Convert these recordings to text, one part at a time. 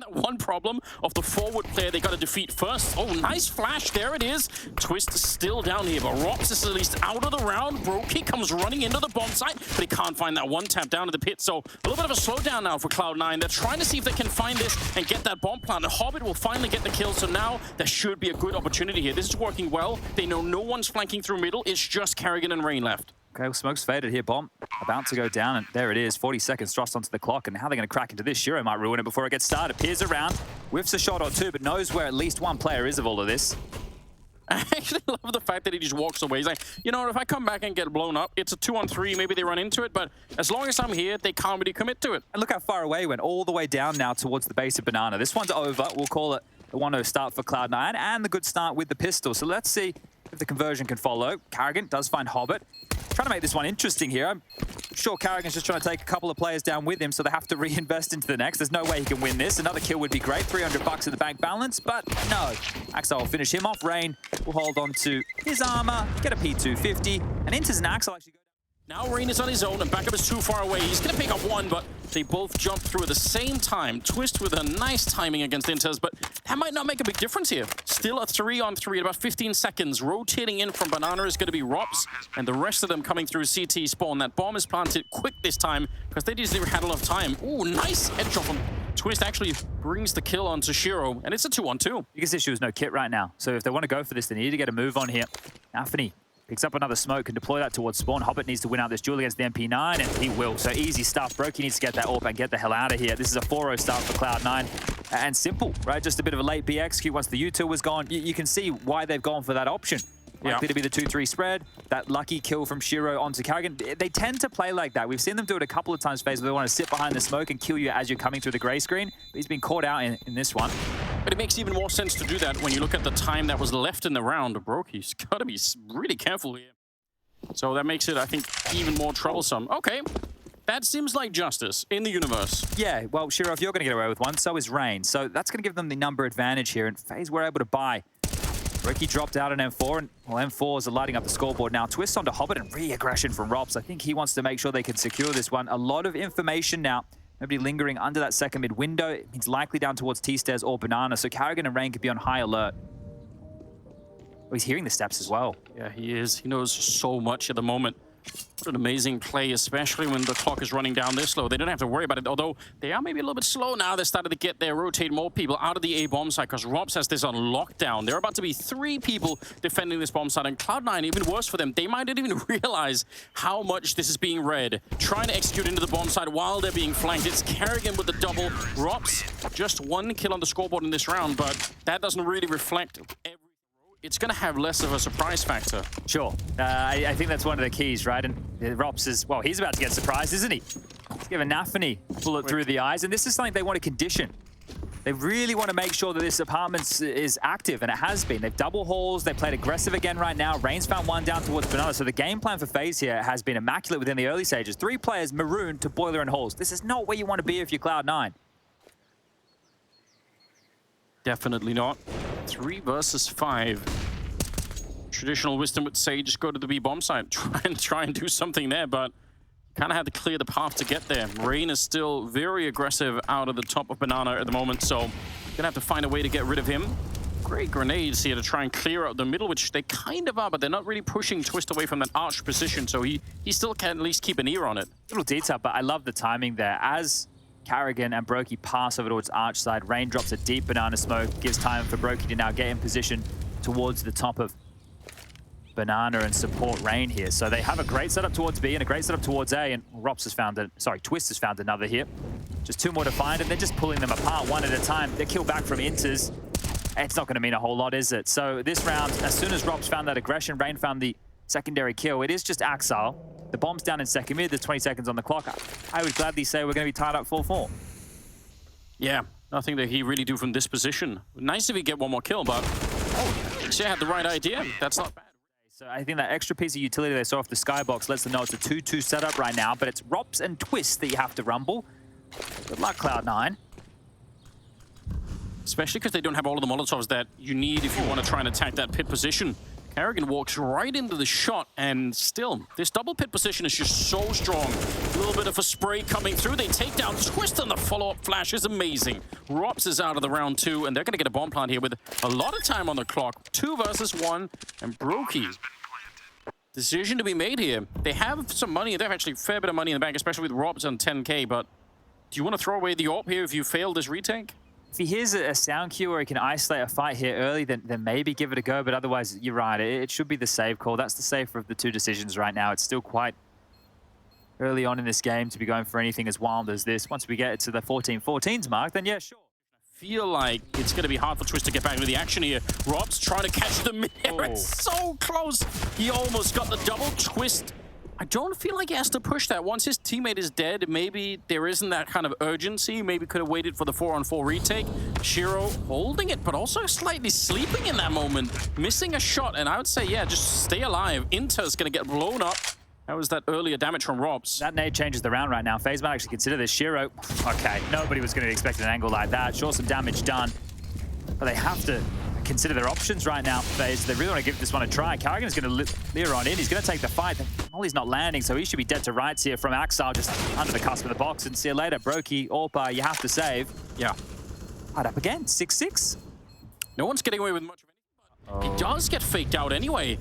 that one problem of the forward player they got to defeat first. Oh, nice flash. There it is. Twist is still down here, but Rops is at least out of the round. Brokey comes running into the bomb site, but he can't find that one tap down to the pit. So a little bit of a slowdown now for Cloud9. They're trying to see if they can find this and get that bomb plant. And Hobbit will finally get the kill. So now there should be a good opportunity here. This is working well. They know no one's flanking through middle. It's just Carrigan and Rain left. Okay, well, smoke's faded here. Bomb about to go down, and there it is. 40 seconds thrust onto the clock, and how they're going to crack into this. Shiro might ruin it before it gets started. Peers around, whiffs a shot or two, but knows where at least one player is of all of this. I actually love the fact that he just walks away. He's like, you know, if I come back and get blown up, it's a 2-on-3. Maybe they run into it, but as long as I'm here, they can't really commit to it. And look how far away he went, all the way down now towards the base of Banana. This one's over. We'll call it the 1-0 start for Cloud9, and the good start with the pistol. So let's see if the conversion can follow. Carrigan does find Hobbit. Trying to make this one interesting here. I'm sure Carrigan's just trying to take a couple of players down with him, so they have to reinvest into the next. There's no way he can win this. Another kill would be great. 300 bucks in the bank balance, but no. Axel will finish him off. Rain will hold on to his armor, get a P250, and Inters and Axel actually go. Now Rain is on his own, and backup is too far away. He's going to pick up one, but they both jump through at the same time. Twist with a nice timing against Inters, but that might not make a big difference here. Still a 3-on-3 at about 15 seconds. Rotating in from Banana is going to be Rops, and the rest of them coming through CT spawn. That bomb is planted quick this time, because they just never had enough time. Ooh, nice headshot from Twist. Actually brings the kill onto Shiro, and it's a 2-on-2. Biggest issue is no kit right now, so if they want to go for this, they need to get a move on here. Anthony picks up another smoke and deploy that towards spawn. Hobbit needs to win out this duel against the MP9, and he will. So easy stuff. Brokey needs to get that AWP and get the hell out of here. This is a 4-0 start for Cloud9. And simple, right? Just a bit of a late B execute once the U2 was gone. You can see why they've gone for that option. Likely to be the 2-3 spread. That lucky kill from Shiro onto Carrigan. They tend to play like that. We've seen them do it a couple of times, FaZe, where they want to sit behind the smoke and kill you as you're coming through the gray screen. But he's been caught out in this one. But it makes even more sense to do that when you look at the time that was left in the round. Brokey's got to be really careful here. So that makes it, I think, even more troublesome. Okay, that seems like justice in the universe. Yeah, well, Shiro, if you're going to get away with one, so is Rain. So that's going to give them the number advantage here, and FaZe were able to buy. Ricky dropped out on M4, and well, M4s are lighting up the scoreboard now. Twist onto Hobbit and re-aggression from Rops. I think he wants to make sure they can secure this one. A lot of information now. Nobody lingering under that second mid window. It means likely down towards T-Stairs or Banana, so Carrigan and Rain could be on high alert. Oh, he's hearing the steps as well. Yeah, he is. He knows so much at the moment. What an amazing play, especially when the clock is running down this slow. They don't have to worry about it, although they are maybe a little bit slow now. They're starting to get there, rotate more people out of the A bomb site, because Robs has this on lockdown. There are about to be 3 people defending this bomb site, and Cloud9, even worse for them, they might not even realize how much this is being read. Trying to execute into the bomb site while they're being flanked. It's Carrigan with the double. Robs, just 1 kill on the scoreboard in this round, but that doesn't really reflect every. It's going to have less of a surprise factor. Sure. I think that's one of the keys, right? And Rops is, well, he's about to get surprised, isn't he? He's giving Nafany bullet through the eyes, and this is something they want to condition. They really want to make sure that this apartment is active, and it has been. They've double hauls, they played aggressive again right now. Rain's found one down towards Banana, so the game plan for FaZe here has been immaculate within the early stages. 3 players marooned to Boiler and Halls. This is not where you want to be if you're Cloud9. Definitely not. 3 versus 5. Traditional wisdom would say just go to the B bomb site, try and do something there, but kind of had to clear the path to get there. Rain is still very aggressive out of the top of Banana at the moment, so gonna have to find a way to get rid of him. Great grenades here to try and clear out the middle, which they kind of are, but they're not really pushing Twist away from that arch position, so he still can at least keep an ear on it. Little detail, but I love the timing there. As Carrigan and Brokey pass over towards arch side, Rain drops a deep Banana smoke, gives time for Brokey to now get in position towards the top of Banana and support Rain here. So they have a great setup towards B and a great setup towards A, and Rops has found Twist has found another here. Just 2 more to find, and they're just pulling them apart one at a time. They're killed back from Inters. It's not going to mean a whole lot, is it? So this round, as soon as Rops found that aggression, Rain found the secondary kill. It is just Axel. The bomb's down in second mid, there's 20 seconds on the clock. I would gladly say we're going to be tied up 4-4. Yeah, nothing that he really do from this position. Nice if he get 1 more kill, but actually I had the right idea. That's not bad. So I think that extra piece of utility they saw off the skybox lets them know it's a 2-2 setup right now, but it's Rops and Twist that you have to rumble. Good luck, Cloud9. Especially because they don't have all of the Molotovs that you need if you want to try and attack that pit position. Kerrigan walks right into the shot, and still, this double pit position is just so strong. A little bit of a spray coming through. They take down Twist, and the follow-up flash is amazing. Rops is out of the round 2, and they're going to get a bomb plant here with a lot of time on the clock. 2 versus 1, and Brokey. Decision to be made here. They have some money. They have actually a fair bit of money in the bank, especially with Robs on 10k, but do you want to throw away the AWP here if you fail this retake? If he hears a sound cue where he can isolate a fight here early, then maybe give it a go. But otherwise, you're right. It should be the save call. That's the safer of the 2 decisions right now. It's still quite early on in this game to be going for anything as wild as this. Once we get it to the 14-14s mark, then yeah, sure. I feel like it's going to be hard for Twist to get back into the action here. Rob's trying to catch the mid. It's so close. He almost got the double. Twist, I don't feel like he has to push that. Once his teammate is dead, maybe there isn't that kind of urgency. Maybe could have waited for the 4-on-4 retake. Shiro holding it, but also slightly sleeping in that moment. Missing a shot, and I would say, yeah, just stay alive. Inter's going to get blown up. That was that earlier damage from Robs. That nade changes the round right now. FaZe might actually consider this. Shiro, okay, nobody was going to expect an angle like that. Sure, some damage done, but they have to consider their options right now, FaZe. They really want to give this one a try. Kerrigan is going to leer on in. He's going to take the fight. Molly's not landing, so he should be dead to rights here from Axel, just under the cusp of the box. And see you later. Brokey, Orpa, you have to save. Yeah. Right up again, 6-6. No one's getting away with much of anything. He does get faked out anyway.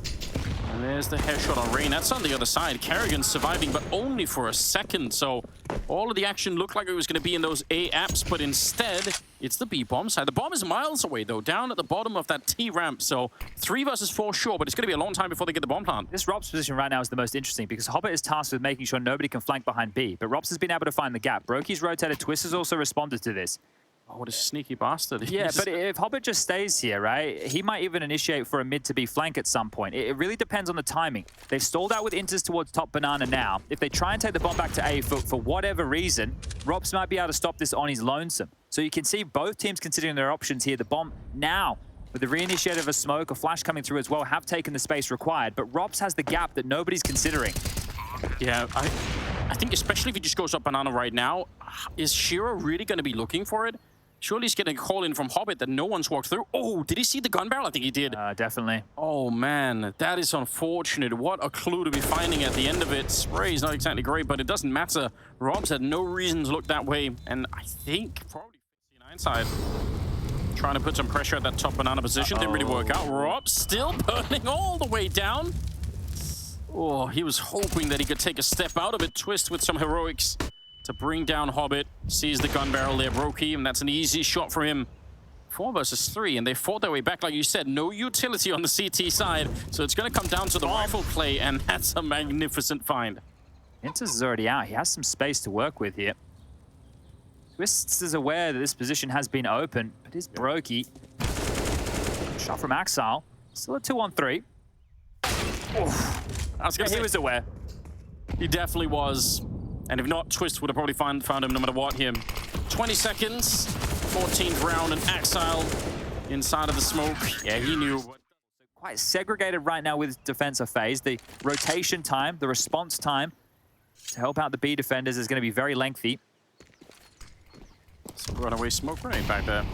And there's the headshot on Rain. That's on the other side. Kerrigan's surviving, but only for a second. So all of the action looked like it was going to be in those A apps, but instead, it's the B bomb side. The bomb is miles away, though, down at the bottom of that T ramp. So 3 versus 4, sure, but it's going to be a long time before they get the bomb plant. This Rob's position right now is the most interesting because Hobbit is tasked with making sure nobody can flank behind B, but Robs has been able to find the gap. Brokey's rotated. Twist has also responded to this. Oh, what a sneaky bastard. Yeah, but if Hobbit just stays here, right, he might even initiate for a mid to B flank at some point. It really depends on the timing. They've stalled out with Inters towards top banana now. If they try and take the bomb back to A for whatever reason, Robs might be able to stop this on his lonesome. So you can see both teams considering their options here. The bomb now, with the reinitiate of a smoke, a flash coming through as well, have taken the space required. But Robs has the gap that nobody's considering. Yeah, I think especially if he just goes up banana right now, is Shiro really going to be looking for it? Surely he's getting a call in from Hobbit that no one's walked through. Oh, did he see the gun barrel? I think he did. Definitely. Oh, man. That is unfortunate. What a clue to be finding at the end of it. Spray is not exactly great, but it doesn't matter. Robs had no reason to look that way. And I think probably C9 side trying to put some pressure at that top banana position. Didn't really work out. Robs still burning all the way down. Oh, he was hoping that he could take a step out of it. Twist with some heroics to bring down Hobbit. Sees the gun barrel there, Brokey, and that's an easy shot for him. 4 versus 3, and they fought their way back. Like you said, no utility on the CT side, so it's going to come down to the rifle play, and that's a magnificent find. Inters is already out. He has some space to work with here. Twist is aware that this position has been open, but is Brokey. Shot from Axel. Still a 2-on-3. Oh, I was going to say, he was aware. He definitely was. And if not, Twist would have probably found him no matter what here. 20 seconds, 14th round, and Axel inside of the smoke. Yeah, he knew. Quite segregated right now with defense of FaZe. The rotation time, the response time to help out the B defenders is going to be very lengthy. Some runaway smoke grenade back there.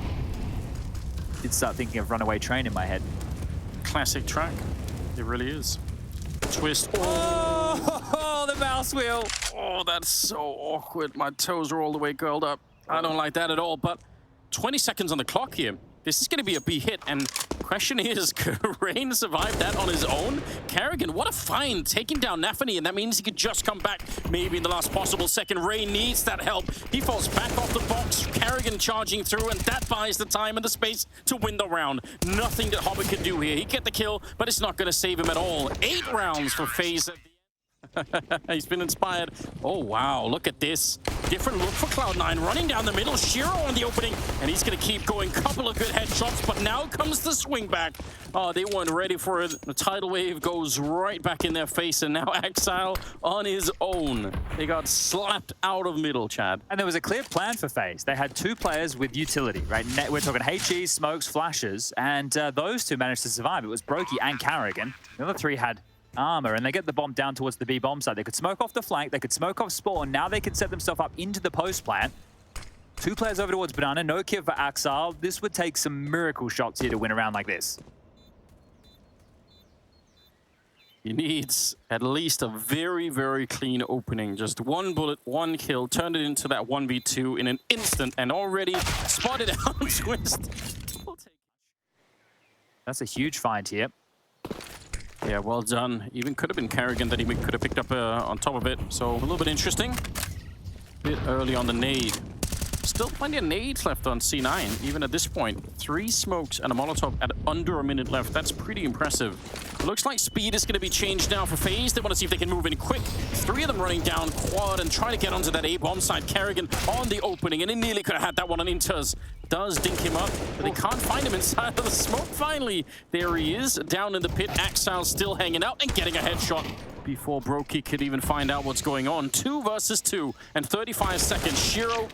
Did start thinking of Runaway Train in my head. Classic track. It really is. Twist. Oh, the mouse wheel. Oh, that's so awkward. My toes are all the way curled up. I don't like that at all, but 20 seconds on the clock here. This is going to be a B hit, and the question is, could Rain survive that on his own? Kerrigan, what a find, taking down Nafany, and that means he could just come back maybe in the last possible second. Rain needs that help. He falls back off the box, Kerrigan charging through, and that buys the time and the space to win the round. Nothing that Hobbit could do here. He get the kill, but it's not going to save him at all. 8 rounds for FaZe. He's been inspired. Oh, wow. Look at this. Different look for Cloud9. Running down the middle. Shiro on the opening. And he's going to keep going. Couple of good headshots. But now comes the swing back. Oh, they weren't ready for it. The tidal wave goes right back in their face. And now Axel on his own. They got slapped out of middle, Chad. And there was a clear plan for FaZe. They had 2 players with utility, right? We're talking HE, smokes, flashes. And those 2 managed to survive. It was Brokey and Kerrigan. The other 3 had armor, and they get the bomb down towards the B bomb side. They could smoke off the flank, they could smoke off spawn. Now they can set themselves up into the post plant. 2 players over towards banana, no kill for Axel. This would take some miracle shots here to win a round like this. He needs at least a very, very clean opening. Just one bullet, one kill, turned it into that 1v2 in an instant, and already spotted out Twist. That's a huge find here. Yeah, well done. Even could have been Carrigan that he could have picked up on top of it. So a little bit interesting. Bit early on the nade. Still plenty of nades left on C9, even at this point. 3 smokes and a Molotov at under a minute left. That's pretty impressive. Looks like speed is going to be changed now for FaZe. They want to see if they can move in quick. 3 of them running down quad and try to get onto that A-bomb side. Carrigan on the opening, and he nearly could have had that one on Inters. Does dink him up, but they can't find him inside of the smoke. Finally, there he is, down in the pit. Axile still hanging out and getting a headshot before Brokey could even find out what's going on. 2 versus 2 and 35 seconds. Shiro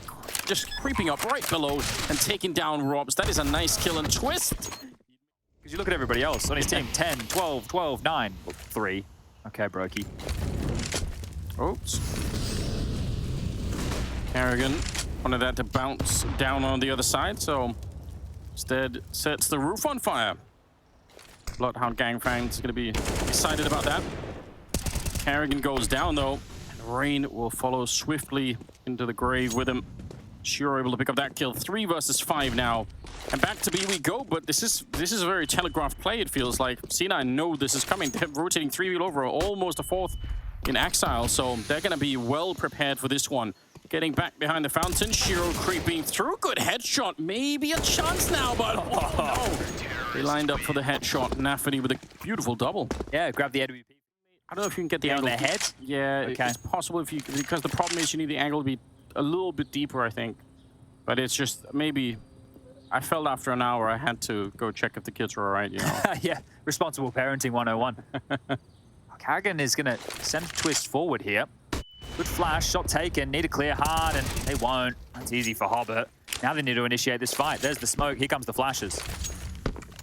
just creeping up right below and taking down Robs. That is a nice kill. And Twist, because you look at everybody else on his team, 10, 12, 12, 9, 3. Okay, Brokey. Oops. Carrigan wanted that to bounce down on the other side, so instead sets the roof on fire. Bloodhound Gang fans are going to be excited about that. Carrigan goes down though, and Rain will follow swiftly into the grave with him. Shiro able to pick up that kill. 3 versus 5 now. And back to B we go, but this is a very telegraphed play, it feels like. C9 know this is coming. They're rotating 3-wheel over, almost a 4th in Exile, so they're going to be well prepared for this one. Getting back behind the fountain, Shiro creeping through. Good headshot, maybe a chance now, but oh no. They lined up for the headshot. Nafany with a beautiful double. Yeah, grab the AWP. I don't know if you can get the on angle. their head? Yeah, okay. It's possible if you, because the problem is you need the angle to be a little bit deeper, I think. But it's just maybe, I felt after an hour I had to go check if the kids were all right, you know. Yeah, responsible parenting 101. Carrigan is going to send Twist forward here. Good flash, shot taken, need to clear hard, and they won't. That's easy for Hobbit. Now they need to initiate this fight. There's the smoke, here comes the flashes.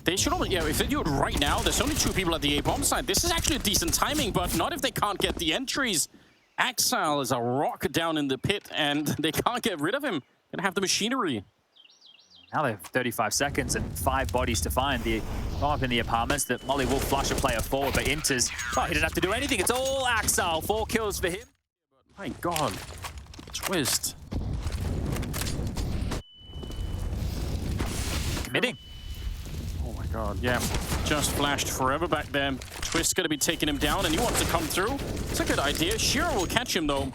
They should only, yeah, if they do it right now, there's only 2 people at the A-bomb side. This is actually a decent timing, but not if they can't get the entries. Axile is a rock down in the pit, and they can't get rid of him. Gonna have the machinery. Now they have 35 seconds and 5 bodies to find. The up in the apartments that Molly will flush a player forward, but Inters, oh, he didn't have to do anything. It's all Axile. 4 kills for him. My God, Twist. Committing. Oh my God, yeah. Just flashed forever back there. Twist gonna be taking him down, and he wants to come through. It's a good idea. Shiro will catch him though.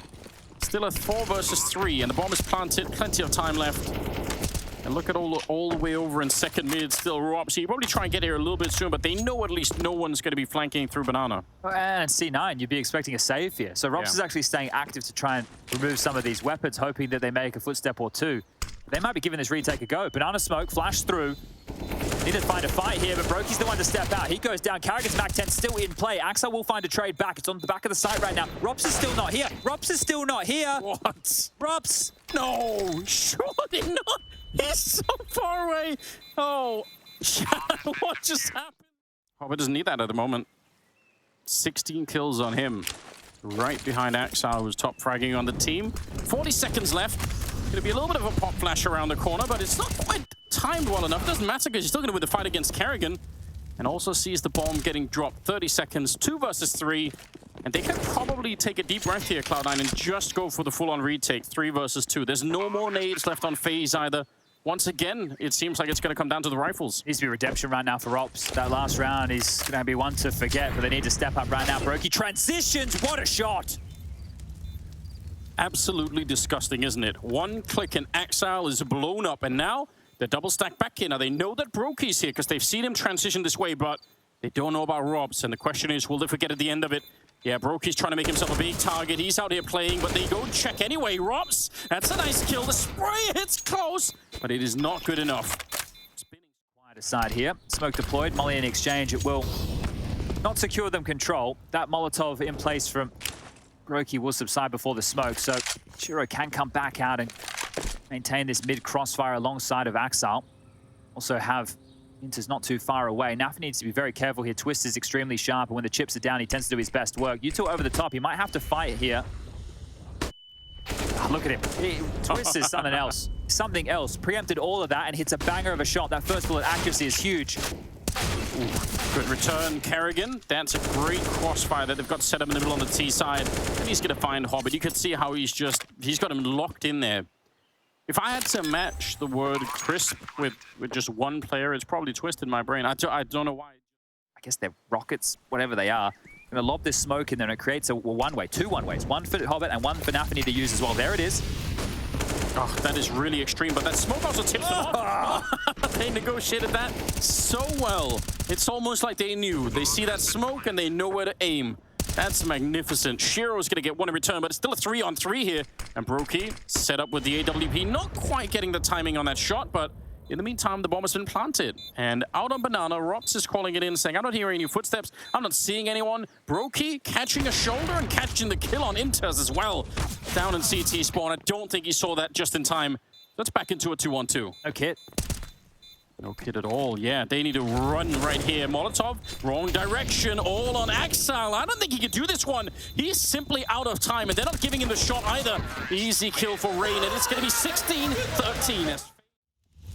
Still a 4 versus 3, and the bomb is planted. Plenty of time left. And look at all the way over in second mid, still Rob. So you probably try and get here a little bit soon, but they know at least no one's going to be flanking through Banana. And C9, you'd be expecting a save here. So Robs is actually staying active to try and remove some of these weapons, hoping that they make a footstep or 2. They might be giving this retake a go. Banana smoke, flash through. Need to find a fight here, but Brokey's the one to step out. He goes down. Carrigan's Mac 10 still in play. Axel will find a trade back. It's on the back of the site right now. Robs is still not here. Robs is still not here. What? Robs! No, surely not. He's so far away. Oh, what just happened? Hobbit doesn't need that at the moment. 16 kills on him. Right behind Axile, who's top fragging on the team. 40 seconds left. Gonna be a little bit of a pop flash around the corner, but it's not quite timed well enough. Doesn't matter because you're still gonna win the fight against Carrigan. And also sees the bomb getting dropped. 30 seconds, 2 versus 3. And they can probably take a deep breath here, Cloud9, and just go for the full-on retake. 3 versus 2. There's no more nades left on FaZe either. Once again, it seems like it's going to come down to the rifles. Needs to be redemption right now for Robs. That last round is going to be one to forget, but they need to step up right now. Brokey transitions. What a shot! Absolutely disgusting, isn't it? One click and Axile is blown up, and now they're double stacked back in. Now they know that Brokey's here because they've seen him transition this way, but they don't know about Robs. And the question is, will they forget at the end of it? Yeah, Brokey's trying to make himself a big target. He's out here playing, but they go check anyway. Robs, that's a nice kill. The spray hits close, but it is not good enough. Spinning quiet aside here. Smoke deployed. Molly in exchange. It will not secure them control. That Molotov in place from Brokey will subside before the smoke, so Shiro can come back out and maintain this mid crossfire alongside of Axile. Also have Inter's not too far away. Naf needs to be very careful here. Twist is extremely sharp, and when the chips are down, he tends to do his best work. You two over the top. He might have to fight here. Oh, look at him. Twist is something else. Something else. Preempted all of that and hits a banger of a shot. That first bullet accuracy is huge. Ooh, good return, Kerrigan. That's a great crossfire that they've got set up in the middle on the T side. And he's going to find Hobbit. You can see how he's got him locked in there. If I had to match the word crisp with just one player, it's probably Twist in my brain. I don't know why. I guess they're rockets, whatever they are. Going to lob this smoke in there, and it creates a one-way, two one-ways. One for Hobbit and one for Nafany to use as well. There it is. Oh, that is really extreme, but that smoke also tips them off. They negotiated that so well. It's almost like they knew. They see that smoke and they know where to aim. That's magnificent. Shiro's going to get one in return, but it's still a 3-on-3 here. And Brokey set up with the AWP. Not quite getting the timing on that shot, but in the meantime, the bomb has been planted. And out on Banana, Rops is calling it in, saying, I'm not hearing any footsteps. I'm not seeing anyone. Brokey catching a shoulder and catching the kill on Inters as well. Down in CT spawn. I don't think he saw that just in time. That's back into a 2-on-2. No kit. No kid at all. Yeah, they need to run right here. Molotov, wrong direction, all on Axile. I don't think he can do this one. He's simply out of time, and they're not giving him the shot either. Easy kill for Rain, and it's going to be 16-13.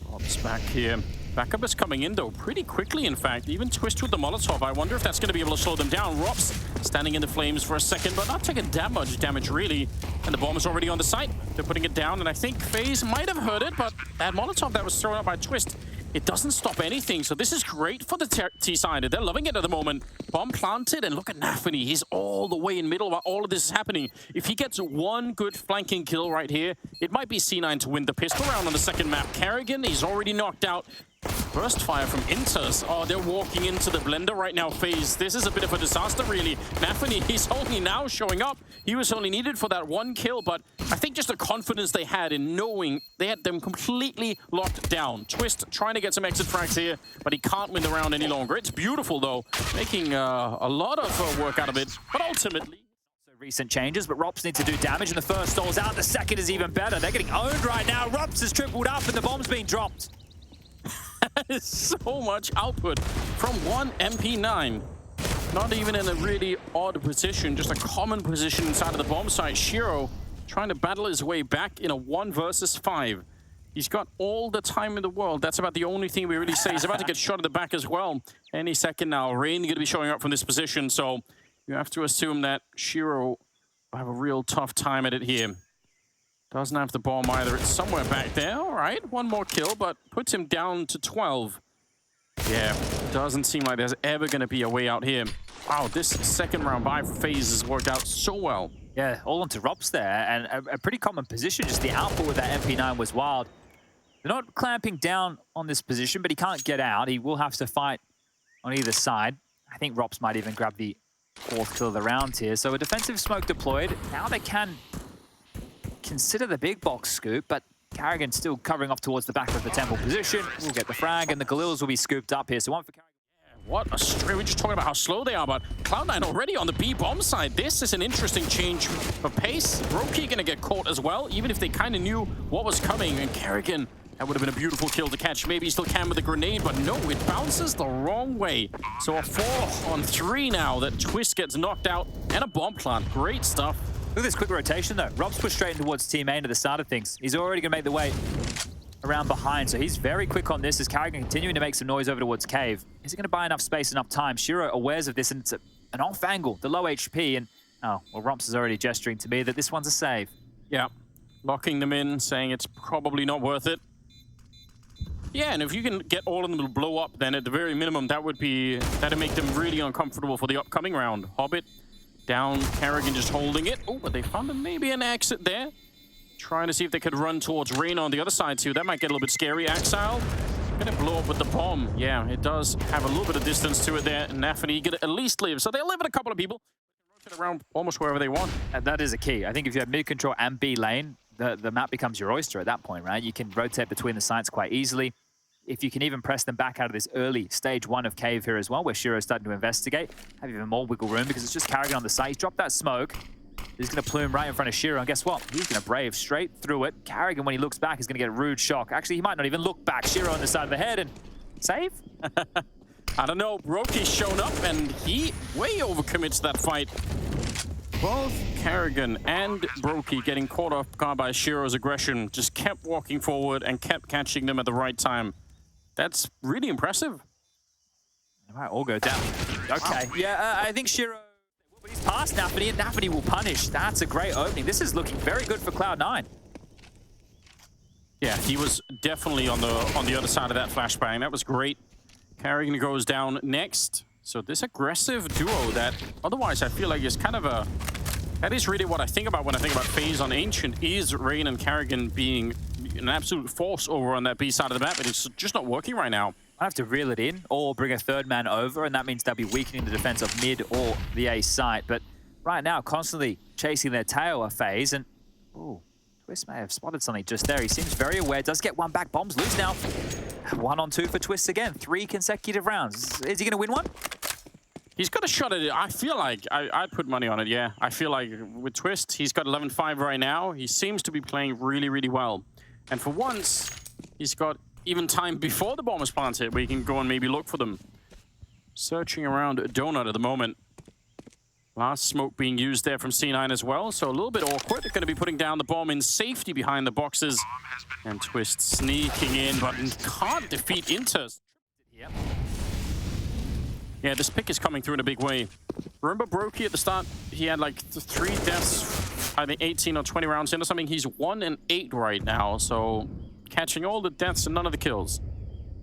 Rob's back here. Backup is coming in, though, pretty quickly, in fact. Even Twist with the Molotov. I wonder if that's going to be able to slow them down. Rob's standing in the flames for a second, but not taking that much damage, really. And the bomb is already on the site. They're putting it down, and I think FaZe might have heard it, but that Molotov that was thrown out by Twist, it doesn't stop anything, so this is great for the T-side. They're loving it at the moment. Bomb planted, and look at Nafany. He's all the way in middle while all of this is happening. If he gets one good flanking kill right here, it might be C9 to win the pistol round on the second map. Kerrigan, he's already knocked out. Burst fire from Inters. Oh, they're walking into the blender right now, FaZe. This is a bit of a disaster, really. Nafany, he's only now showing up. He was only needed for that one kill, but I think just the confidence they had in knowing they had them completely locked down. Twist trying to get some exit frags here, but he can't win the round any longer. It's beautiful, though, making a lot of work out of it, but ultimately... Recent changes, but Rops need to do damage, and the first stall's out. The second is even better. They're getting owned right now. Rops has tripled up, and the bomb's being dropped. That is so much output from one MP9. Not even in a really odd position, just a common position inside of the bomb site. Shiro trying to battle his way back in a 1 versus 5. He's got all the time in the world. That's about the only thing we really say. He's about to get shot at the back as well. Any second now. Rain going to be showing up from this position, so you have to assume that Shiro will have a real tough time at it here. Doesn't have the bomb either. It's somewhere back there. All right, one more kill, but puts him down to 12. Yeah, doesn't seem like there's ever going to be a way out here. Wow, this second round by for FaZe has worked out so well. Yeah, all onto Rops there, and a pretty common position. Just the output with that MP9 was wild. They're not clamping down on this position, but he can't get out. He will have to fight on either side. I think Rops might even grab the 4th kill of the round here. So a defensive smoke deployed. Now they can consider the big box scoop, but Kerrigan still covering off towards the back of the temple position. We'll get the frag, and the Galils will be scooped up here. So one for Kerrigan. Yeah, what a string. We're just talking about how slow they are, but Cloud9 already on the B bomb side. This is an interesting change of pace. Brokey gonna get caught as well, even if they kind of knew what was coming. And Kerrigan, that would have been a beautiful kill to catch. Maybe he still can with the grenade, but no, it bounces the wrong way. So a 4-on-3 now that Twist gets knocked out, and a bomb plant. Great stuff. Look at this quick rotation, though. Rob's pushed straight towards team A to the start of things. He's already going to make the way around behind, so he's very quick on this as Kerrigan continuing to make some noise over towards Cave. Is he going to buy enough space, enough time? Shiro awares of this, and it's an off angle, the low HP, and oh, well, Romps is already gesturing to me that this one's a save. Yeah, locking them in, saying it's probably not worth it. Yeah, and if you can get all of them to blow up, then at the very minimum, that'd make them really uncomfortable for the upcoming round. Hobbit down, Kerrigan just holding it. Oh, but they found maybe an exit there. Trying to see if they could run towards Rain on the other side too. That might get a little bit scary. Axile gonna blow up with the bomb. Yeah, it does have a little bit of distance to it there. And Nafany gonna at least live. So they'll live with a couple of people. Rotate around almost wherever they want. And that is a key. I think if you have mid control and B lane, the map becomes your oyster at that point, right? You can rotate between the sites quite easily. If you can even press them back out of this early stage 1 of Cave here as well, where Shiro's starting to investigate, have even more wiggle room because it's just Kerrigan on the side. He's dropped that smoke. He's going to plume right in front of Shiro, and guess what? He's going to brave straight through it. Kerrigan, when he looks back, is going to get a rude shock. Actually, he might not even look back. Shiro on the side of the head, and save? I don't know. Brokey's shown up, and he way overcommits that fight. Both Kerrigan and Brokey getting caught off guard by Shiro's aggression, just kept walking forward and kept catching them at the right time. That's really impressive. All right, all go down. Okay, yeah, I think Shiro, but he's past Nafany, and Nafany will punish. That's a great opening. This is looking very good for Cloud9. Yeah, he was definitely on the other side of that flashbang. That was great. Carrigan goes down next. So this aggressive duo that otherwise I feel like is kind of a... That is really what I think about when I think about FaZe on Ancient, is Rain and Carrigan being an absolute force over on that B side of the map, but it's just not working right now. I have to reel it in or bring a third man over, and that means they'll be weakening the defense of mid or the A site. But right now, constantly chasing their tail are FaZe, and ooh, Twist may have spotted something just there. He seems very aware, does get one back. Bombs loose now. 1 on 2 for Twist again. 3 consecutive rounds. Is he going to win one? He's got a shot at it. I feel like I'd put money on it, yeah. I feel like with Twist, he's got 11-5 right now. He seems to be playing really, really well. And for once, he's got even time before the bomb is planted where he can go and maybe look for them. Searching around Donut at the moment. Last smoke being used there from C9 as well, so a little bit awkward. They're going to be putting down the bomb in safety behind the boxes. And Twist sneaking in, but can't defeat Inters. Yep. Yeah, this pick is coming through in a big way. Remember Brokey at the start? He had like 3 deaths, I think 18 or 20 rounds in or something. He's 1 and 8 right now, so catching all the deaths and none of the kills.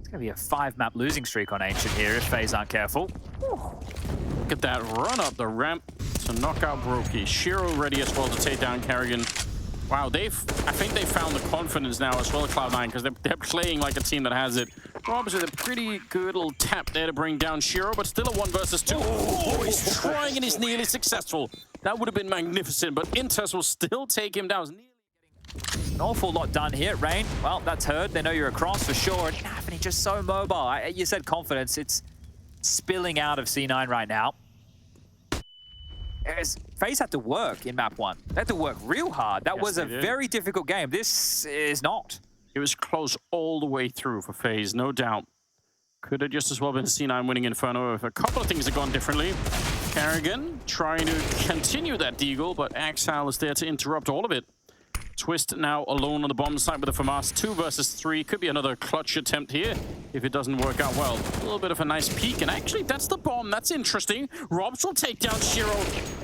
It's going to be a 5-map losing streak on Ancient here if FaZe aren't careful. Look at that run up the ramp to knock out Brokey. Shiro ready as well to take down Carrigan. Wow, I think they found the confidence now as well at Cloud9 because they're playing like a team that has it. Robs with a pretty good little tap there to bring down Shiro, but still a 1 versus 2. Oh, he's trying and he's nearly successful. That would have been magnificent, but Inters will still take him down. An awful lot done here. Rain, well, that's heard. They know you're across for sure. And Nafany just so mobile. You said confidence. It's spilling out of C9 right now. FaZe had to work in map 1. They had to work real hard. That was a very difficult game. This is not. It was close all the way through for FaZe, no doubt. Could have just as well been C9 winning Inferno if a couple of things had gone differently. Carrigan trying to continue that deagle, but Axal is there to interrupt all of it. Twist now alone on the bomb site with a FAMAS. 2 versus 3. Could be another clutch attempt here if it doesn't work out well. A little bit of a nice peek, and actually that's the bomb. That's interesting. Robs will take down Shiro.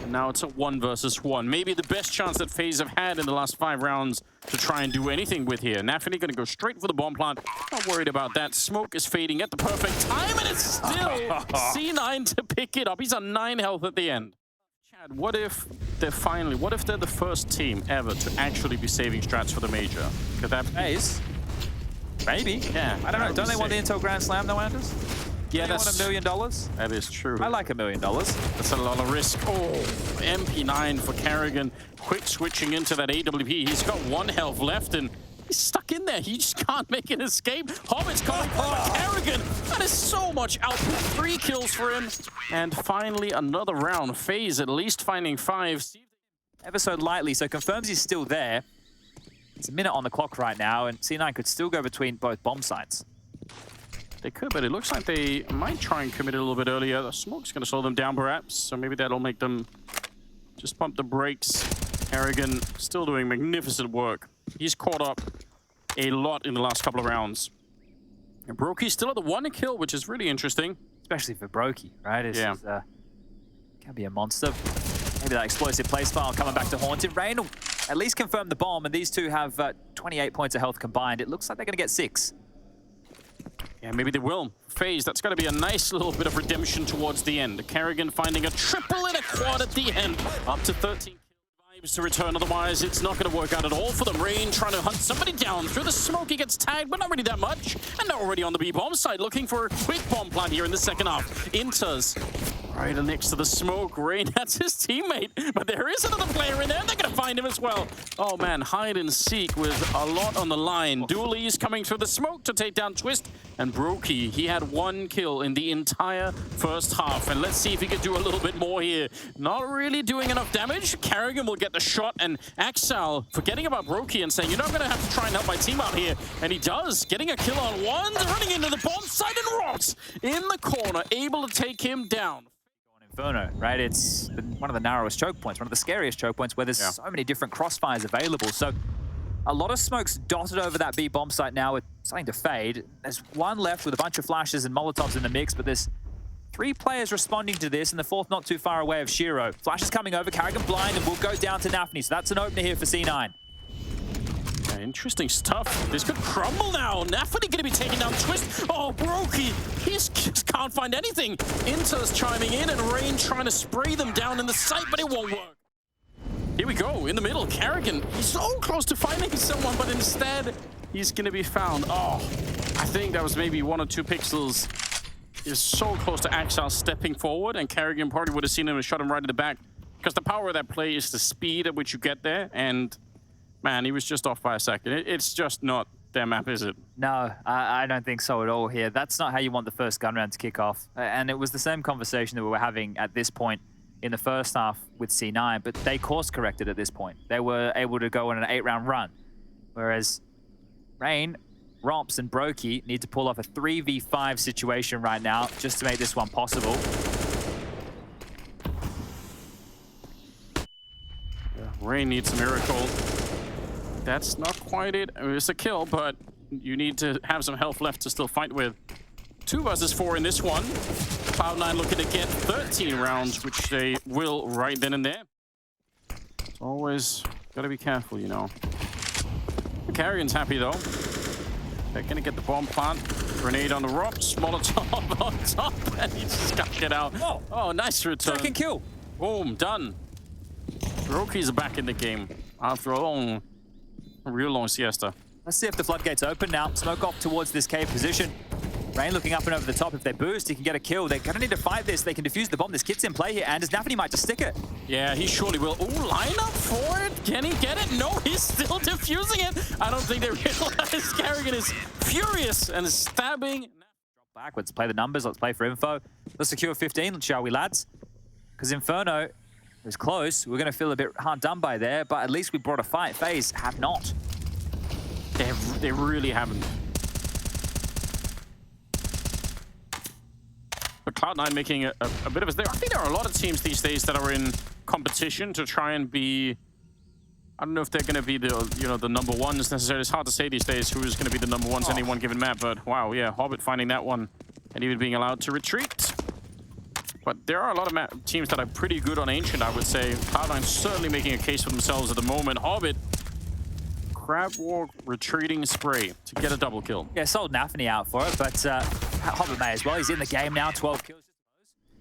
And now it's a 1 versus 1. Maybe the best chance that FaZe have had in the last 5 rounds to try and do anything with here. Nafany going to go straight for the bomb plant. Not worried about that. Smoke is fading at the perfect time, and it's still C9 to pick it up. He's on 9 health at the end. Chad, what if they're the first team ever to actually be saving strats for the major? Could that be? FaZe? Maybe. Yeah. I don't know. Don't they want the Intel Grand Slam though, Anders? Yeah, that's $1 million. That is true. I like $1 million. That's a lot of risk. Oh, MP9 for Carrigan. Quick switching into that AWP. He's got 1 health left and he's stuck in there. He just can't make an escape. Hobbit's coming for Carrigan. That is so much output. 3 kills for him. And finally another round. FaZe at least finding 5. Ever so lightly, so confirms he's still there. It's a minute on the clock right now, and C9 could still go between both bomb sites. They could, but it looks like they might try and commit a little bit earlier. The smoke's going to slow them down perhaps, so maybe that'll make them just pump the brakes. Carrigan still doing magnificent work. He's caught up a lot in the last couple of rounds. And Brokey's still at the 1 kill, which is really interesting. Especially for Brokey, right? It's yeah. Just, can be a monster. Maybe that explosive play style coming back to haunt him. Rain will at least confirm the bomb, and these two have 28 points of health combined. It looks like they're going to get 6. Yeah, maybe they will. FaZe, that's got to be a nice little bit of redemption towards the end. Carrigan finding a triple and a quad at the end. Up to 13 vibes to return, otherwise it's not going to work out at all for them. Rain trying to hunt somebody down through the smoke. He gets tagged, but not really that much. And they're already on the B-bomb side, looking for a quick bomb plant here in the second half. Inters right next to the smoke. Rain, that's his teammate. But there is another player in there. They're going to find him as well. Oh, man, hide and seek with a lot on the line. Dooley's coming through the smoke to take down Twist. And Brokey, he had 1 kill in the entire first half. And let's see if he can do a little bit more here. Not really doing enough damage. Carrigan will get the shot. And Axal forgetting about Brokey and saying, you know, I'm going to have to try and help my team out here. And he does, getting a kill on 1. Running into the bomb site, and Ross in the corner, able to take him down. Inferno, right? It's one of the narrowest choke points, one of the scariest choke points where there's so many different crossfires available. So a lot of smokes dotted over that B bomb site now. It's starting to fade. There's 1 left with a bunch of flashes and Molotovs in the mix, but there's 3 players responding to this, and the 4th not too far away of Shiro. Flash is coming over, Carrigan blind, and will go down to Nafni. So that's an opener here for C9. Yeah, interesting stuff. This could crumble now. Nafni going to be taking down Twist. Oh, Brokey, he just can't find anything. Inter's chiming in, and Rain trying to spray them down in the site, but it won't work. Here we go, in the middle, Carrigan. He's so close to finding someone, but instead, he's going to be found. Oh, I think that was maybe 1 or 2 pixels. He's so close to Axel stepping forward, and Carrigan probably would have seen him and shot him right in the back. Because the power of that play is the speed at which you get there, and man, he was just off by a second. It's just not their map, is it? No, I don't think so at all here. That's not how you want the first gun round to kick off. And it was the same conversation that we were having at this point in the first half with C9, but they course corrected at this point. They were able to go on an 8-round run, whereas Rain, Romps, and Brokey need to pull off a 3v5 situation right now just to make this one possible. Yeah, Rain needs a miracle. That's not quite it. I mean, it's a kill, but you need to have some health left to still fight with. 2 versus 4 in this one. Cloud9 looking to get 13 rounds, which they will right then and there. Always gotta be careful, you know. Carrigan's happy though. They're gonna get the bomb plant. Grenade on the rocks, Molotov on top, and he just got it out. Whoa. Oh, nice return. Second kill. Boom, done. Rockies are back in the game after a real long siesta. Let's see if the floodgates open now. Smoke off towards this cave position. Rain looking up and over the top. If they boost, he can get a kill. They're gonna need to fight this. They can defuse the bomb. This kid's in play here, and Nafni might just stick it. Yeah, he surely will. Ooh, line up for it. Can he get it? No, he's still defusing it. I don't think they realize Carrigan is furious and is stabbing. Drop back. Let's play the numbers. Let's play for info. Let's secure 15, shall we, lads? Because Inferno is close. We're gonna feel a bit hard done by there, but at least we brought a fight. FaZe have not. They really haven't. But Cloud9 making a bit of a... I think there are a lot of teams these days that are in competition to try and be... I don't know if they're going to be the, the number ones necessarily. It's hard to say these days who is going to be the number ones any one given map. But wow, yeah, Hobbit finding that one and even being allowed to retreat. But there are a lot of teams that are pretty good on Ancient, I would say. Cloud9 certainly making a case for themselves at the moment. Hobbit, Crab Walk, retreating spray to get a double kill. Yeah, sold Nafni out for it, but Hobbit may as well. He's in the game now, 12 kills.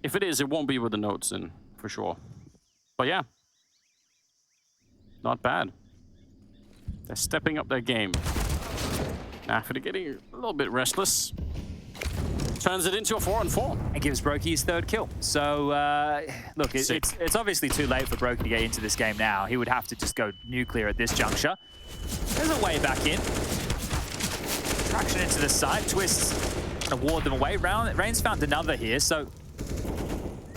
If it is, it won't be with the notes in, for sure. But yeah, not bad. They're stepping up their game. Nafni getting a little bit restless. Turns it into a 4-on-4. And gives Brokey his 3rd kill. So, look, it's obviously too late for Brokey to get into this game now. He would have to just go nuclear at this juncture. There's a way back in. Traction into the side. Twists gonna ward them away. Rain's found another here, so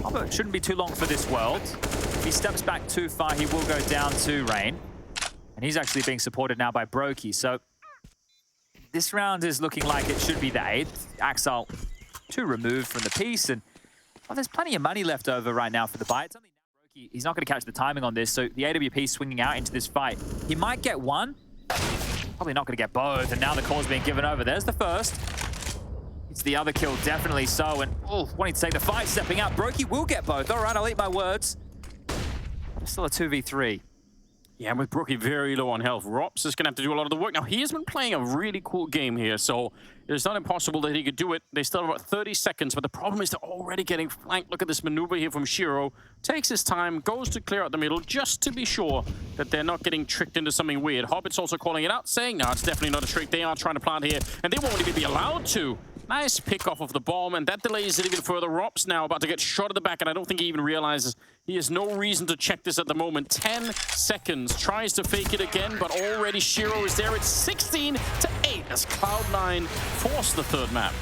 it shouldn't be too long for this world. If he steps back too far, he will go down to Rain. And he's actually being supported now by Brokey. So this round is looking like it should be the 8th. Axel 2 removed from the piece, and there's plenty of money left over right now for the buy. It's only now Brokey, he's not going to catch the timing on this, so the AWP swinging out into this fight. He might get one, probably not going to get both, and now the call's being given over. There's the first. It's the other kill, definitely so, and wanting to take the fight, stepping out. Brokey will get both. All right, I'll eat my words. Still a 2v3. Yeah, with Brokey very low on health, Rops is going to have to do a lot of the work. Now, he has been playing a really cool game here, so it's not impossible that he could do it. They still have about 30 seconds, but the problem is they're already getting flanked. Look at this maneuver here from Shiro. Takes his time, goes to clear out the middle, just to be sure that they're not getting tricked into something weird. Hobbit's also calling it out, saying, no, it's definitely not a trick. They are trying to plant here, and they won't even be allowed to. Nice pick off of the bomb, and that delays it even further. Rops now about to get shot at the back, and I don't think he even realizes he has no reason to check this at the moment. 10 seconds, tries to fake it again, but already Shiro is there. It's 16-8 as Cloud9 force the 3rd map.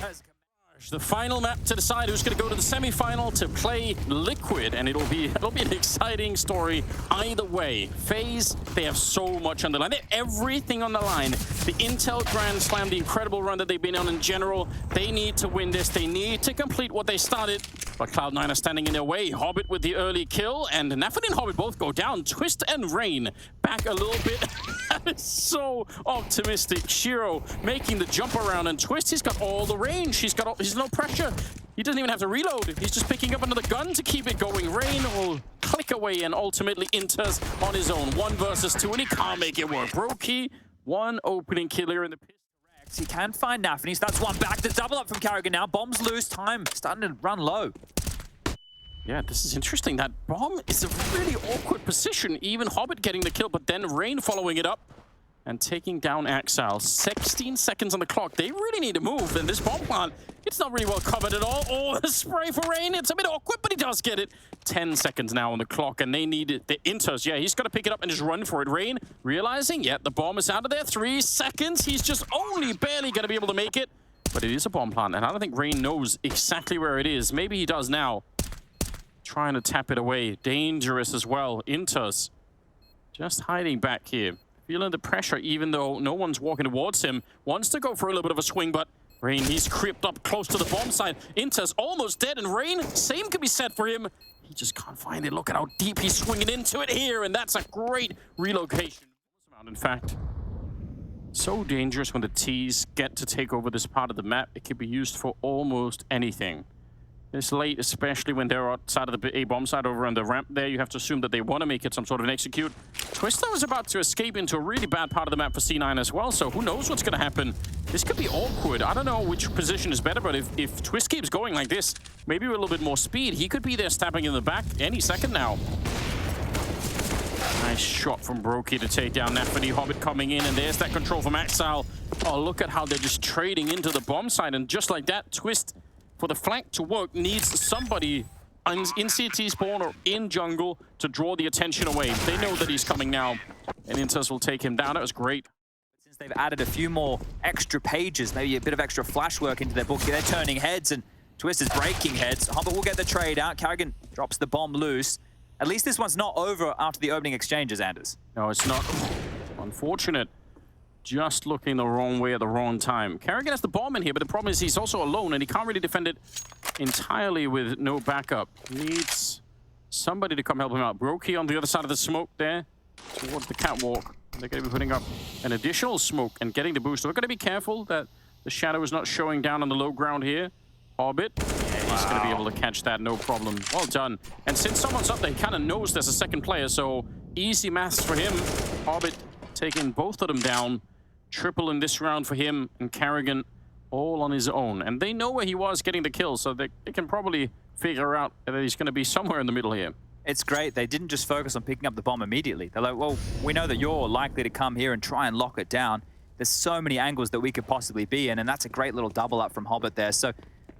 The final map to decide who's going to go to the semi-final to play Liquid, and it'll be an exciting story either way. FaZe, they have so much on the line. They have everything on the line. The Intel Grand Slam, the incredible run that they've been on in general, they need to win this. They need to complete what they started, but Cloud9 are standing in their way. Hobbit with the early kill, and Nafni and Hobbit both go down. Twist and Rain back a little bit. That is so optimistic. Shiro making the jump around, and Twist, he's got all the range. He's no pressure. He doesn't even have to reload. He's just picking up another gun to keep it going. Rain will click away and ultimately enters on his own. 1 versus 2, and he can't make it work. Brokey, one opening kill here in the pit. He can find Nafanies. That's one back. The double up from Carrigan now. Bombs loose. Time starting to run low. Yeah, this is interesting. That bomb is a really awkward position. Even Hobbit getting the kill, but then Rain following it up and taking down Axel. 16 seconds on the clock. They really need to move. And this bomb plant, it's not really well covered at all. Oh, the spray for Rain. It's a bit awkward, but he does get it. 10 seconds now on the clock, and they need it. The inters. Yeah, he's got to pick it up and just run for it. Rain realizing, yeah, the bomb is out of there. 3 seconds. He's just only barely going to be able to make it. But it is a bomb plant, and I don't think Rain knows exactly where it is. Maybe he does now. Trying to tap it away. Dangerous as well. Inters just hiding back here. Feeling the pressure, even though no one's walking towards him. Wants to go for a little bit of a swing, but Rain, he's creeped up close to the bomb side. Inter's almost dead, and Rain, same could be said for him. He just can't find it. Look at how deep he's swinging into it here, and that's a great relocation. In fact, so dangerous when the T's get to take over this part of the map. It could be used for almost anything. This late, especially when they're outside of the A-bomb side over on the ramp there, you have to assume that they want to make it some sort of an execute. Twister was about to escape into a really bad part of the map for C9 as well, so who knows what's going to happen. This could be awkward. I don't know which position is better, but if Twist keeps going like this, maybe with a little bit more speed, he could be there stabbing in the back any second now. Nice shot from Brokey to take down Nafani. Hobbit coming in, and there's that control from Axel. Oh, look at how they're just trading into the bomb side, and just like that, Twist, for the flank to work, needs somebody in CT spawn or in jungle to draw the attention away. They know that he's coming now, and Inters will take him down. That was great. Since they've added a few more extra pages, maybe a bit of extra flash work into their book, they're turning heads, and Twist is breaking heads. Hobbit will get the trade out. Carrigan drops the bomb loose. At least this one's not over after the opening exchanges, Anders. No, it's not. Unfortunate. Just looking the wrong way at the wrong time. Carrigan has the bomb in here, but the problem is he's also alone, and he can't really defend it entirely with no backup. Needs somebody to come help him out. Brokey on the other side of the smoke there, towards the catwalk. They're going to be putting up an additional smoke and getting the boost. So we're going to be careful that the shadow is not showing down on the low ground here. Hobbit, he's going to be able to catch that, no problem. Well done. And since someone's up there, he kind of knows there's a second player, so easy maths for him. Hobbit taking both of them down. Triple in this round for him, and Carrigan all on his own. And they know where he was getting the kill, so they can probably figure out that he's going to be somewhere in the middle here. It's great. They didn't just focus on picking up the bomb immediately. They're like, well, we know that you're likely to come here and try and lock it down. There's so many angles that we could possibly be in, and that's a great little double up from Hobbit there. So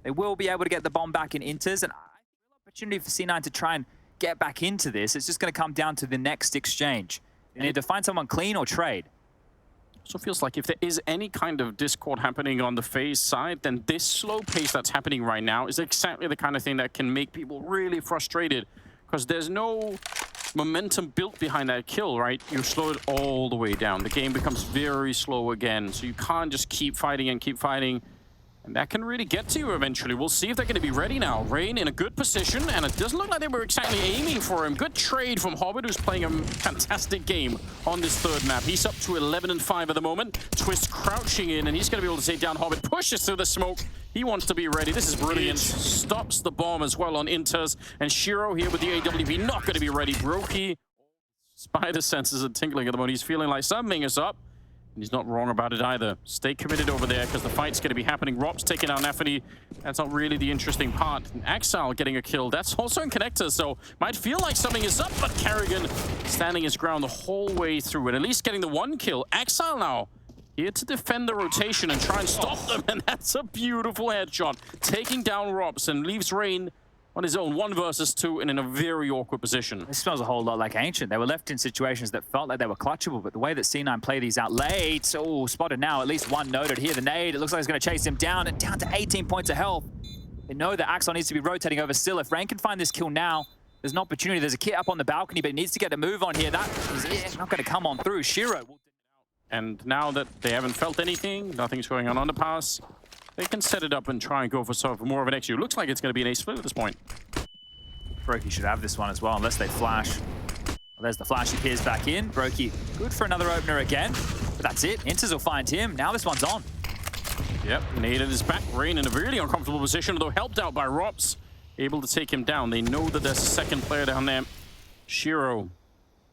they will be able to get the bomb back in Inters, and real opportunity for C9 to try and get back into this. It's just going to come down to the next exchange. They need to find someone clean or trade. Also feels like if there is any kind of discord happening on the FaZe side, then this slow pace that's happening right now is exactly the kind of thing that can make people really frustrated, because there's no momentum built behind that kill, right? You slow it all the way down. The game becomes very slow again, so you can't just keep fighting and keep fighting. And that can really get to you eventually. We'll see if they're going to be ready now. Rain in a good position, and it doesn't look like they were exactly aiming for him. Good trade from Hobbit, who's playing a fantastic game on this third map. He's up to 11-5 at the moment. Twist crouching in, and he's going to be able to take down Hobbit. Pushes through the smoke. He wants to be ready. This is brilliant. Stops the bomb as well on Inters. And Shiro here with the AWP, not going to be ready. Brokey, spider senses are tingling at the moment. He's feeling like something is up. And he's not wrong about it either. Stay committed over there, because the fight's going to be happening. Rob's taking out Nafani. That's not really the interesting part. And Axel getting a kill. That's also in connector, so might feel like something is up, but Carrigan standing his ground the whole way through it. At least getting the one kill. Axel now here to defend the rotation and try and stop them. And that's a beautiful headshot. Taking down Robs and leaves Rain on his own, 1 versus 2, and in a very awkward position. This smells a whole lot like Ancient. They were left in situations that felt like they were clutchable, but the way that C9 play these out late, oh, spotted now, at least one noted here. The nade, it looks like it's going to chase him down, and down to 18 points of health. They know that Axel needs to be rotating over still. If Rain can find this kill now, there's an opportunity. There's a kit up on the balcony, but he needs to get a move on here. That is not going to come on through. Shiro. And now that they haven't felt anything, nothing's going on the pass, they can set it up and try and go for sort of more of an execute. Looks like it's going to be an ace split at this point. Brokey should have this one as well, unless they flash. Well, there's the flash. He peers back in. Brokey, good for another opener again. But that's it. Inters will find him. Now this one's on. Yep, Naded is back. Rain in a really uncomfortable position, although helped out by Rops. Able to take him down. They know that there's a second player down there. Shiro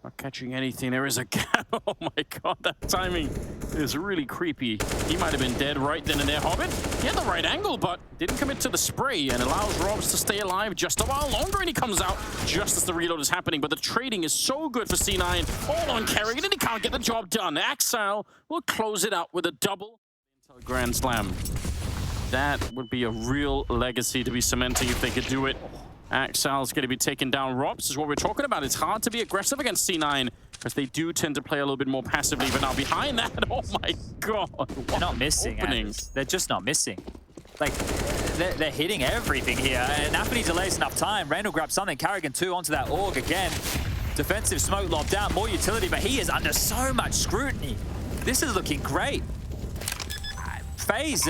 not catching anything. There is a gap. Oh my god, that timing is really creepy. He might have been dead right then and there. Hobbit, he had the right angle, but didn't commit to the spray and allows Robs to stay alive just a while longer, and he comes out just as the reload is happening. But the trading is so good for C9. All on Kerrigan, and he can't get the job done. Axile will close it out with a double Grand Slam. That would be a real legacy to be cementing if they could do it. Axile's going to be taking down Robs, is what we're talking about. It's hard to be aggressive against C9 because they do tend to play a little bit more passively. But now behind that, oh my god. They're not missing, Anders. They're just not missing. Like, they're hitting everything here. And Napoli delays enough time. Randall grabs something. Carrigan 2 onto that Org again. Defensive smoke lobbed down. More utility, but he is under so much scrutiny. This is looking great. FaZe,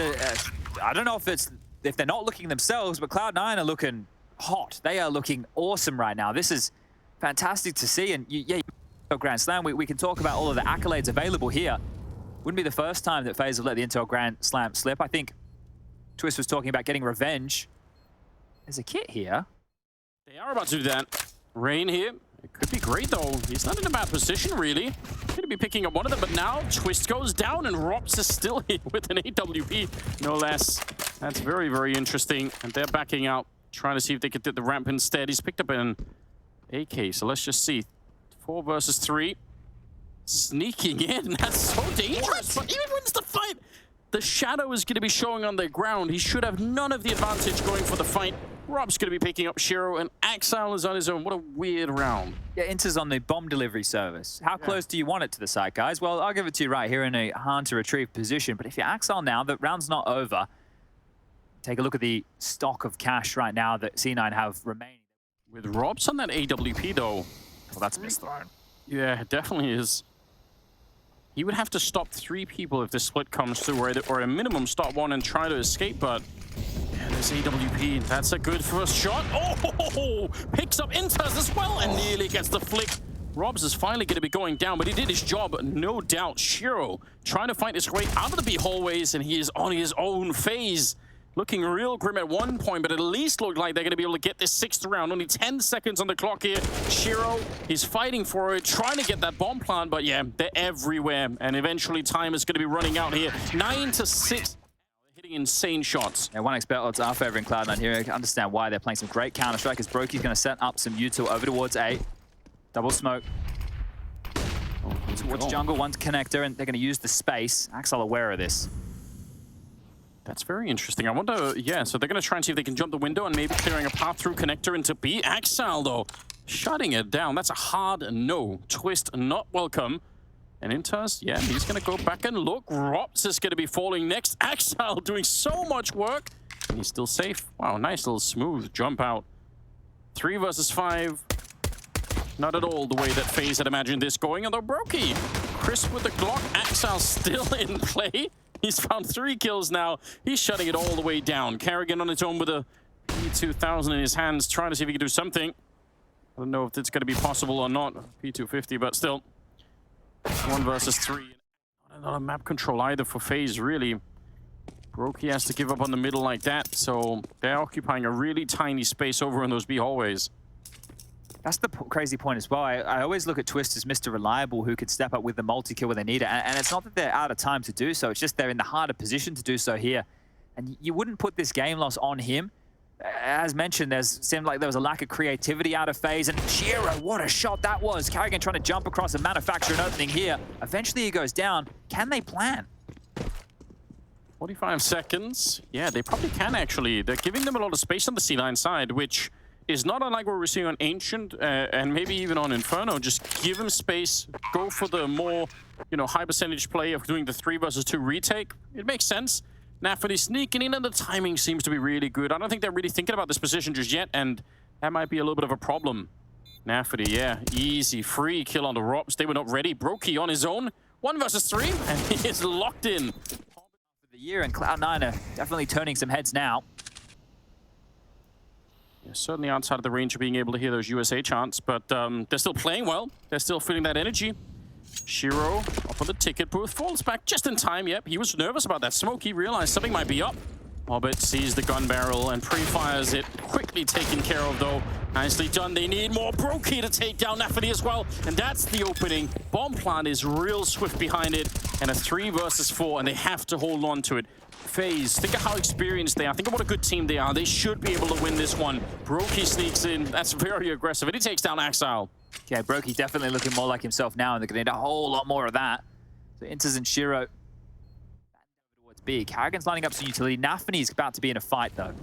I don't know if they're not looking themselves, but Cloud9 are looking hot. They are looking awesome right now. This is fantastic to see. And yeah, Grand Slam, we can talk about all of the accolades available here. Wouldn't be the first time that FaZe have let the Intel Grand Slam slip. I think Twist was talking about getting revenge. There's a kit here. They are about to do that. Rain here. It could be great, though. He's not in a bad position, really. Going to be picking up one of them, but now Twist goes down, and Rops is still here with an AWP, no less. That's very, very interesting. And they're backing out, trying to see if they could get the ramp instead. He's picked up an AK, so let's just see. 4 versus 3. Sneaking in. That's so dangerous, but even wins the fight. The Shadow is going to be showing on the ground. He should have none of the advantage going for the fight. Rob's going to be picking up Shiro, and Axile is on his own. What a weird round. Yeah, Inter's on the bomb delivery service. How close do you want it to the site, guys? Well, I'll give it to you right here in a hard-to-retrieve position. But if you're Axile now, the round's not over. Take a look at the stock of cash right now that C9 have remaining. With Robs on that AWP, though. Well, that's a misthrown. Yeah, it definitely is. He would have to stop 3 people if this split comes through, or at a minimum stop 1 and try to escape, but yeah, there's AWP. That's a good first shot. Oh, picks up Inters as well and nearly gets the flick. Robs is finally going to be going down, but he did his job, no doubt. Shiro trying to find his way out of the B hallways, and he is on his own phase. Looking real grim at one point, but at least looked like they're going to be able to get this 6th round. Only 10 seconds on the clock here. Shiro, he's fighting for it, trying to get that bomb plant, but yeah, they're everywhere. And eventually time is going to be running out here. 9 to 6. Hitting insane shots. Yeah, 1xBet odds are favoring Cloud9 here. I can understand why they're playing some great Counter-Strike, as Brokey's going to set up some util over towards A. Double smoke. Towards jungle, one's connector, and they're going to use the space. Axel aware of this. That's very interesting. I wonder, yeah, so they're going to try and see if they can jump the window and maybe clearing a path through connector into B. Axel, though, shutting it down. That's a hard no. Twist not welcome. And Inters, yeah, he's going to go back and look. Rops is going to be falling next. Axel doing so much work. And he's still safe. Wow, nice little smooth jump out. 3 versus 5. Not at all the way that FaZe had imagined this going. Although Brokey, crisp with the Glock. Axel still in play. He's found 3 kills now. He's shutting it all the way down. Kerrigan on its own with a P2000 in his hands, trying to see if he can do something. I don't know if it's going to be possible or not. P250, but still. 1 versus 3. Not a map control either for FaZe, really. Brokey has to give up on the middle like that, so they're occupying a really tiny space over in those B hallways. That's the crazy point as well. I always look at Twist as Mr. Reliable, who could step up with the multi-kill when they need it. And it's not that they're out of time to do so. It's just they're in the harder position to do so here. And you wouldn't put this game loss on him. As mentioned, seemed like there was a lack of creativity out of FaZe. And Shiro, what a shot that was. Carrigan trying to jump across and manufacture an opening here. Eventually he goes down. Can they plan? 45 seconds. Yeah, they probably can, actually. They're giving them a lot of space on the C9 side, which is not unlike what we're seeing on Ancient and maybe even on Inferno. Just give him space, go for the more, high percentage play of doing the 3 versus 2 retake. It makes sense. Nafferty sneaking in, and the timing seems to be really good. I don't think they're really thinking about this position just yet, and that might be a little bit of a problem. Nafferty, yeah, easy, free kill on the Rops. They were not ready. Brokey on his own. 1 versus 3, and he is locked in. For the year, and Cloud9 are definitely turning some heads now. Yeah, certainly outside of the range of being able to hear those USA chants, but they're still playing well. They're still feeling that energy. Shiro up on the ticket booth, falls back just in time. Yep, he was nervous about that smoke. He realized something might be up. Hobbit sees the gun barrel and pre-fires it. Quickly taken care of, though. Nicely done. They need more Brokey to take down Nafany as well. And that's the opening. Bomb plant is real swift behind it. And a 3 versus 4, and they have to hold on to it. FaZe, think of how experienced they are. Think of what a good team they are. They should be able to win this one. Brokey sneaks in. That's very aggressive. And he takes down Axile. Yeah, Brokey definitely looking more like himself now, and they're going to need a whole lot more of that. So Inters and Shiro towards B. Karrigan's lining up some utility. Nafany's about to be in a fight, though.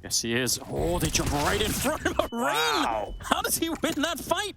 Yes, he is. Oh, they jump right in front of Rain. Wow. How does he win that fight?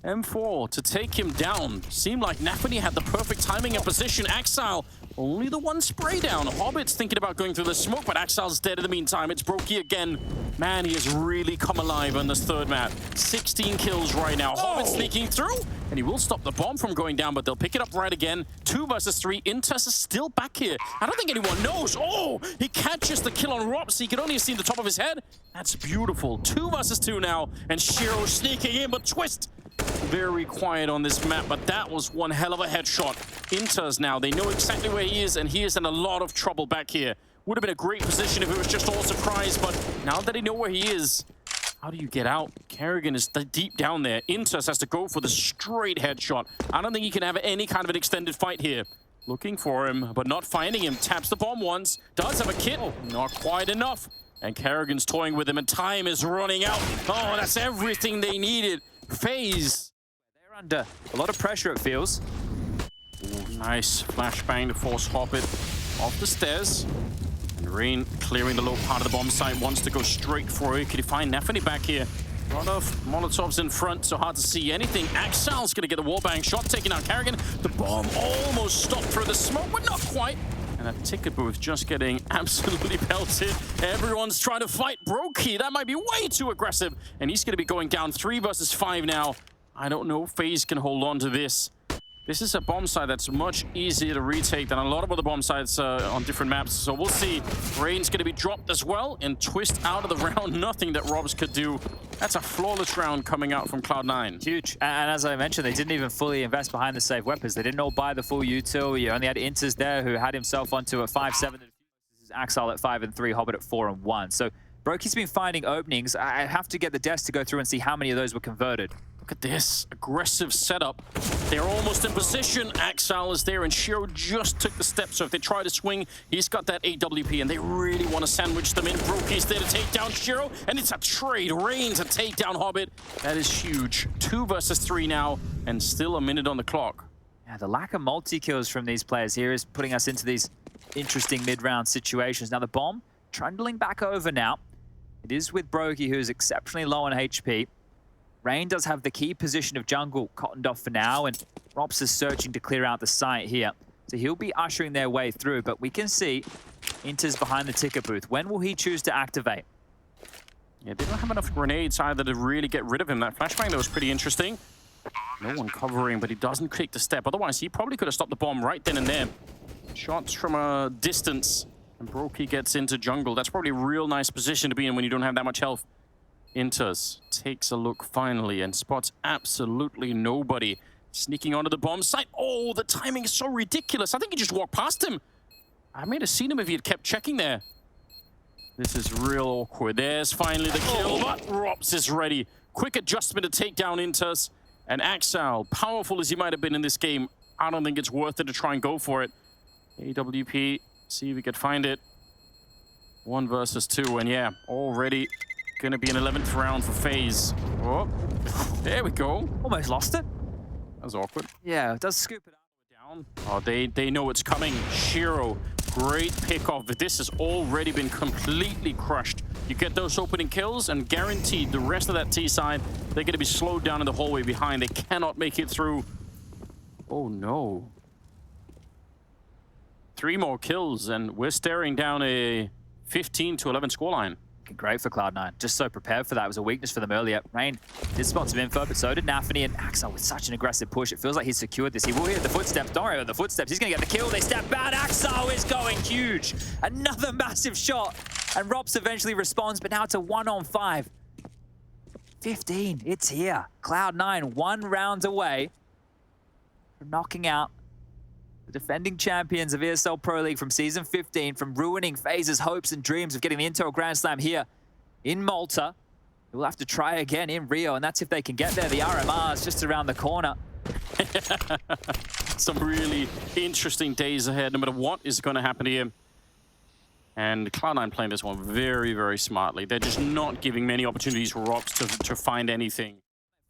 M4 to take him down. Seemed like Nafany had the perfect timing and position. Axile, only the one spray down. Hobbit's thinking about going through the smoke, but Axile's dead in the meantime. It's Brokey again. Man, he has really come alive on this third map. 16 kills right now. Hobbit sneaking through, and he will stop the bomb from going down, but they'll pick it up right again. 2 versus 3. Inters is still back here. I don't think anyone knows. Oh, he catches the kill on Rob, so he could only have seen the top of his head. That's beautiful. 2 versus 2 now, and Shiro sneaking in, but Twist very quiet on this map, but that was one hell of a headshot. Inters now, they know exactly where he is, and he is in a lot of trouble back here. Would have been a great position if it was just all surprise, but now that they know where he is, how do you get out? Karrigan is deep down there. Inters has to go for the straight headshot. I don't think he can have any kind of an extended fight here. Looking for him, but not finding him. Taps the bomb once. Does have a kit. Not quite enough. And Karrigan's toying with him, and time is running out. Oh, that's everything they needed. FaZe. They're under a lot of pressure, it feels. Ooh, nice flashbang to force Hobbit off the stairs. And Rain clearing the low part of the bomb site, wants to go straight for it. Could he find Nafany back here? A lot of Molotovs in front, so hard to see anything. Axile's going to get the wallbang shot, taking out Karrigan. The bomb almost stopped through the smoke, but not quite. And that ticket booth just getting absolutely pelted. Everyone's trying to fight Brokey. That might be way too aggressive. And he's going to be going down 3 versus 5 now. I don't know if FaZe can hold on to this. This is a bomb site that's much easier to retake than a lot of other bomb sites on different maps. So we'll see. Rain's going to be dropped as well. And Twist out of the round. Nothing that Robs could do. That's a flawless round coming out from Cloud9. Huge. And as I mentioned, they didn't even fully invest behind the safe weapons. They didn't all buy the full util. You only had Inters there, who had himself onto a 5-7. This is Axile at 5 and 3, Hobbit at 4 and 1. So Brokey's been finding openings. I have to get the desk to go through and see how many of those were converted. Look at this aggressive setup. They're almost in position. Axile is there, and Shiro just took the step. So if they try to swing, he's got that AWP, and they really want to sandwich them in. Brokey's there to take down Shiro, and it's a trade. Rain to take down Hobbit. That is huge. 2 versus 3 now, and still a minute on the clock. Yeah, the lack of multi-kills from these players here is putting us into these interesting mid-round situations. Now the bomb trundling back over now. It is with Brokey, who's exceptionally low on HP. Rain does have the key position of jungle cottoned off for now, and Rops is searching to clear out the site here. So he'll be ushering their way through, but we can see Inter's behind the ticket booth. When will he choose to activate? Yeah, they don't have enough grenades either to really get rid of him. That flashbang, that was pretty interesting. No one covering, but he doesn't take the step. Otherwise, he probably could have stopped the bomb right then and there. Shots from a distance, and Brokey gets into jungle. That's probably a real nice position to be in when you don't have that much health. Inters takes a look finally and spots absolutely nobody. Sneaking onto the bomb site. Oh, the timing is so ridiculous. I think he just walked past him. I may have seen him if he had kept checking there. This is real awkward. There's finally the kill, but Rops is ready. Quick adjustment to take down Inters. And Axile, powerful as he might have been in this game, I don't think it's worth it to try and go for it. AWP, see if we could find it. 1 versus 2, and yeah, already going to be an 11th round for FaZe. Oh, there we go. Almost lost it. That was awkward. Yeah, it does scoop it up. Down. Oh, they know it's coming. Shiro, great pick off. But this has already been completely crushed. You get those opening kills, and guaranteed the rest of that T side, they're going to be slowed down in the hallway behind. They cannot make it through. Oh, no. 3 more kills, and we're staring down a 15-11 scoreline. Great for Cloud9. Just so prepared for that. It was a weakness for them earlier. Rain did spot some info, but so did Nafany, and Axile with such an aggressive push. It feels like he's secured this. He will hear the footsteps. Don't worry about the footsteps. He's going to get the kill. They step out. Axile is going huge. Another massive shot. And Rops eventually responds, but now it's a 1-on-5. 15. It's here. Cloud9 1 round away from knocking out the defending champions of ESL Pro League from Season 15, from ruining FaZe's hopes and dreams of getting the Intel Grand Slam here in Malta. We'll have to try again in Rio, and that's if they can get there. The RMR is just around the corner. Some really interesting days ahead, no matter what is going to happen here. And Cloud9 playing this one very, very smartly. They're just not giving many opportunities for Rops to find anything.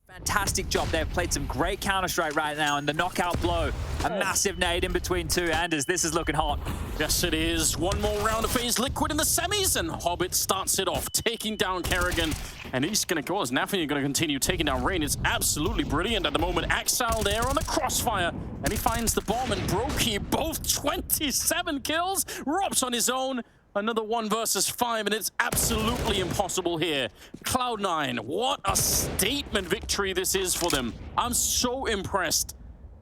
Fantastic job. They've played some great Counter-Strike right now, and the knockout blow. A massive nade in between two Anders. This is looking hot. Yes, it is. One more round of FaZe Liquid in the semis, and Hobbit starts it off, taking down Kerrigan. And he's going to go as Nafany going to continue taking down Rain. It's absolutely brilliant at the moment. Axel there on the crossfire, and he finds the bomb, and Brokey, both 27 kills. Rops on his own. Another 1 versus 5, and it's absolutely impossible here. Cloud9, what a statement victory this is for them. I'm so impressed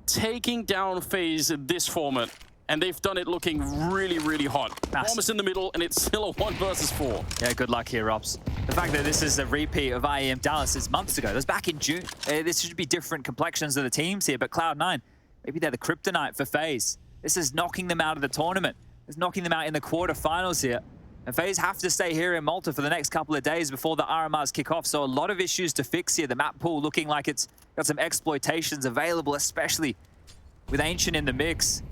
taking down FaZe in this format, and they've done it looking really, really hot. Bomb is in the middle, and it's still a 1 versus 4. Yeah, good luck here, Rops. The fact that this is a repeat of IEM Dallas is months ago. That was back in June. This should be different complexions of the teams here, but Cloud9, maybe they're the kryptonite for FaZe. This is knocking them out of the tournament. It's knocking them out in the quarterfinals here. And FaZe have to stay here in Malta for the next couple of days before the RMRs kick off. So a lot of issues to fix here. The map pool looking like it's got some exploitations available, especially with Ancient in the mix.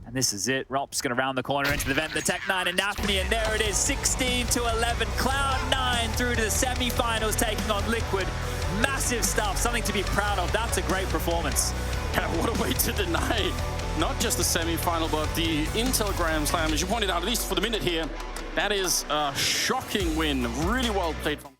And this is it. Rops going to round the corner into the vent. The Tech9 and Nafany, and there it is, 16-11. Cloud9 through to the semi-finals, taking on Liquid. Massive stuff, something to be proud of. That's a great performance. Yeah, what a way to deny not just the semi-final, but the Intel Grand Slam. As you pointed out, at least for the minute here, that is a shocking win. Really well played from